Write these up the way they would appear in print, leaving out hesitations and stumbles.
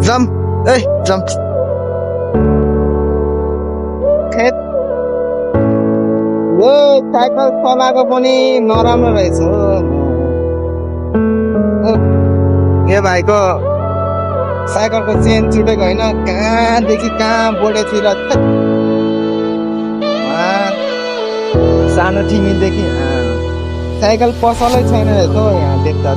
जम ए जम खेत यो साइकल चलाएको पनि नराम्रो रहेछ हो यो भाइको साइकलको चेन छुटेको होइन कहाँदेखि कहाँ बोडेतिर सानो ठिमीदेखि साइकल पसलै छैन रहेछ हौ यहाँ देख्दा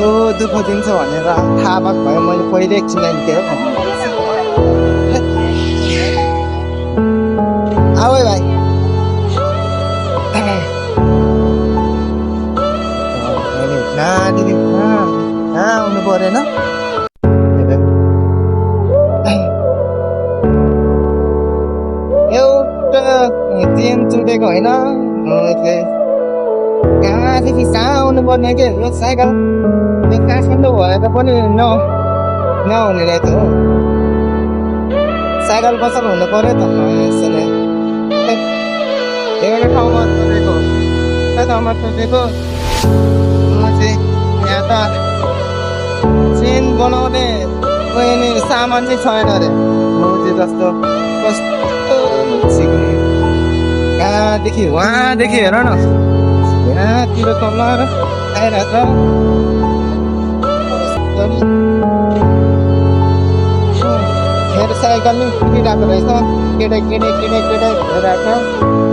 यस्तो दुःख दिन्छ भनेर थाहा भएको भए मैले पहिले एकछिन थिएँ आऊ है भाइ कहाँदेखि कहाँ आउनु परेन एउटा चेन चुटेको होइन कहाँदेखि कहाँ आउनु पर्ने के यो साइकल काठमाडौँ भएर पनि नहुने रहेछ हो साइकल पसल हुनु पर्यो त एउटा ठाउँमा चलेको म चाहिँ यहाँ त चेन बनाउने सामान चाहिँ छैन अरे म चाहिँ जस्तो कस्तो सिक्ने कहाँदेखि उहाँदेखि हेर न यहाँतिर तल आइरहेछ मेरो साइकल नि फुटिरहेको रहेछ केटा भइरहेको